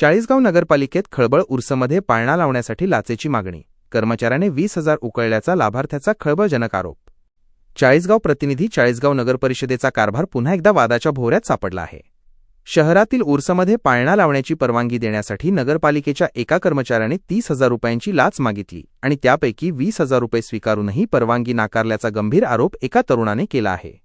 चाळीसगाव नगरपालिकेत खळबळ उर्समध्ये पाळणा लावण्यासाठी लाचेची मागणी, कर्मचाऱ्याने 20,000 उकळल्याचा लाभार्थ्याचा खळबळजनक आरोप। चाळीसगाव प्रतिनिधी चाळीसगाव नगरपरिषदेचा कारभार पुन्हा एकदा वादाच्या भोवऱ्यात सापडला आहे। शहरातील उर्समध्ये पाळणा लावण्याची परवानगी देण्यासाठी नगरपालिकेच्या एका कर्मचाऱ्याने 30,000 रुपयांची लाच मागितली आणि त्यापैकी 20,000 रुपये स्वीकारूनही परवानगी नाकारल्याचा गंभीर आरोप एका तरुणाने केला आहे।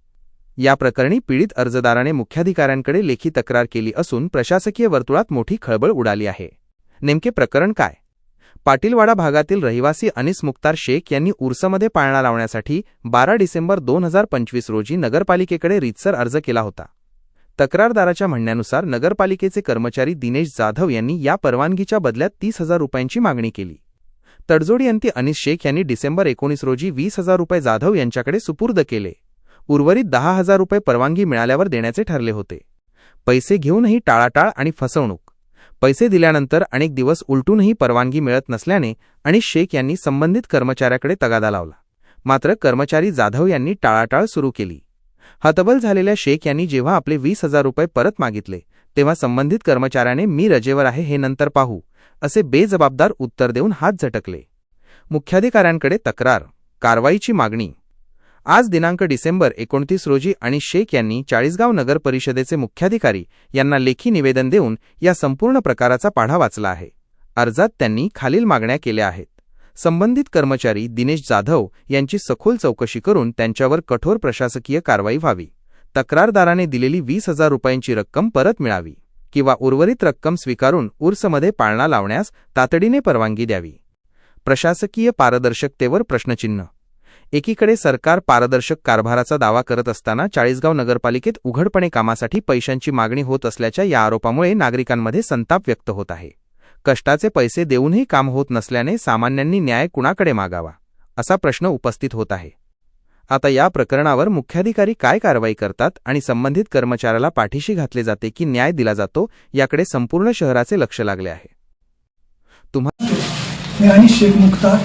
या प्रकरणी पीडित अर्जदाराने मुख्याधिकाऱ्यांकडे लेखी तक्रार केली असून प्रशासकीय वर्तुळात मोठी खळबळ उडाली आहे। नेमके प्रकरण काय? पाटीलवाडा भागातील रहिवासी अनीस मुख्तार शेख यांनी उर्समध्ये पाळणा लावण्यासाठी 12 डिसेंबर 2025 रोजी नगरपालिकेकडे रीतसर अर्ज केला होता। तक्रारदाराच्या म्हणण्यानुसार नगरपालिकेचे कर्मचारी दिनेश जाधव यांनी या परवानगीच्या बदल्यात 30,000 रुपयांची मागणी केली। तडजोडी अंती अनीस शेख यांनी डिसेंबर 19 रोजी 20,000 रुपये जाधव यांच्याकडे सुपूर्द केले। उर्वरित 10,000 रुपये परवानगी मिळाल्यावर देण्याचे ठरले होते। पैसे घेऊनही टाळाटाळ आणि फसवणूक। पैसे दिल्यानंतर अनेक दिवस उलटूनही परवानगी मिळत नसल्याने अनीस शेख यांनी संबंधित कर्मचाऱ्याकडे तगादा लावला। मात्र कर्मचारी जाधव यांनी टाळाटाळ सुरू केली। हतबल झालेल्या शेख यांनी जेव्हा आपले 20,000 रुपये परत मागितले तेव्हा संबंधित कर्मचाऱ्याने मी रजेवर आहे, हे नंतर पाहू, असे बेजबाबदार उत्तर देऊन हात झटकले। मुख्याधिकाऱ्यांकडे तक्रार, कारवाईची मागणी। आज दिनांक डिसेंबर 29 रोजी अनीस शेख यांनी चाळीसगाव नगर परिषदेचे मुख्याधिकारी यांना लेखी निवेदन देऊन या संपूर्ण प्रकाराचा पाढा वाचला आहे। अर्जात त्यांनी खालील मागण्या केल्या आहेत। संबंधित कर्मचारी दिनेश जाधव यांची सखोल चौकशी करून त्यांच्यावर कठोर प्रशासकीय कारवाई व्हावी, तक्रारदाराने दिलेली 20,000 रुपयांची रक्कम परत मिळावी किंवा उर्वरित रक्कम स्वीकारून उर्समध्ये पाळणा लावण्यास तातडीने परवानगी द्यावी। प्रशासकीय पारदर्शकतेवर प्रश्नचिन्ह। एकीकडे सरकार पारदर्शक कारभाराचा दावा करत असताना चाळीसगाव नगरपालिकेत उघडपणे कामासाठी पैशांची मागणी होत असल्याच्या या आरोपामुळे नागरिकांमध्ये संताप व्यक्त होत आहे। कष्टाचे पैसे देऊनही काम होत नसल्याने सामान्यांनी न्याय कुणाकडे मागावा, असा प्रश्न उपस्थित होत आहे। आता या प्रकरणावर मुख्याधिकारी काय कारवाई करतात आणि संबंधित कर्मचाऱ्याला पाठीशी घातले जाते की न्याय दिला जातो, याकडे संपूर्ण शहराचे लक्ष लागले आहे। मी अनीस शेख मुख्तार,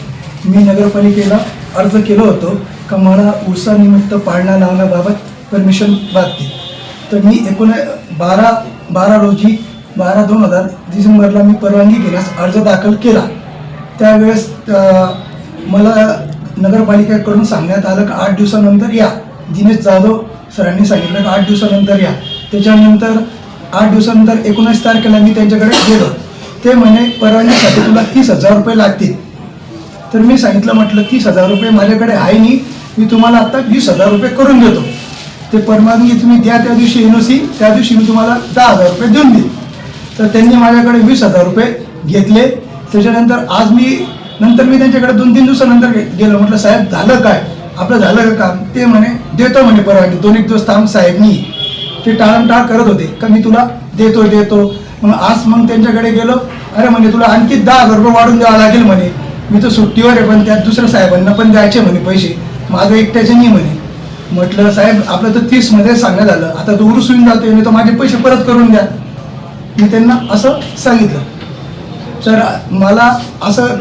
मी नगरपालिकेला अर्ज केलं होतं का मला उर्सानिमित्त पाळणा लावण्याबाबत परमिशन लागते। तर मी 12 रोजी 12/2000 डिसेंबरला मी परवानगी घेण्यास अर्ज दाखल केला। त्यावेळेस मला नगरपालिकेकडून सांगण्यात आलं की 8 दिवसानंतर या। दिनेश जाधव सरांनी सांगितलं की 8 दिवसानंतर या। त्याच्यानंतर 8 दिवसानंतर 19 तारखेला मी त्यांच्याकडे गेलो। ते म्हणे परवानगीसाठी तुला 30,000 रुपये लागतील। तर मी सांगितलं, म्हटलं 30,000 रुपये माझ्याकडे आहे नाही, मी तुम्हाला आता 20,000 रुपये करून देतो। ते परवानगी तुम्ही द्या, त्या दिवशी एनओसी, त्या दिवशी मी तुम्हाला 10,000 रुपये देऊन देईन। तर त्यांनी माझ्याकडे 20,000 रुपये घेतले। त्याच्यानंतर नंतर मी त्यांच्याकडे 2-3 दिवसानंतर गेलो, म्हटलं साहेब झालं काय, आपलं झालं का काम? ते म्हणे देतो म्हणे परवानगी, 2-1 दिवस थांब साहेब। मी ते टाळमटाळ करत होते का मी तुला देतो। मग त्यांच्याकडे गेलो, अरे म्हणे तुला आणखी 10,000 रुपये वाढून द्यावं लागेल म्हणे, मी तर सुट्टीवर आहे, पण त्यात दुसऱ्या साहेबांना पण द्यायचे म्हणे पैसे, माझं एकट्याचे नाही म्हणे। म्हटलं साहेब आपलं तर 30 मध्ये सांगण्यात आलं, आता तो उरसून जातोय, मी तर माझे पैसे परत करून द्या। मी त्यांना असं सांगितलं। तर मला असं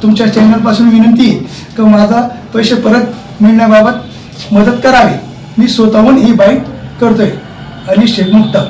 तुमच्या चॅनलपासून विनंती की माझा पैसे परत मिळण्याबाबत मदत करावी। मी स्वतःहून ही बाईट करतोय। अनीस शेख मुख्तार।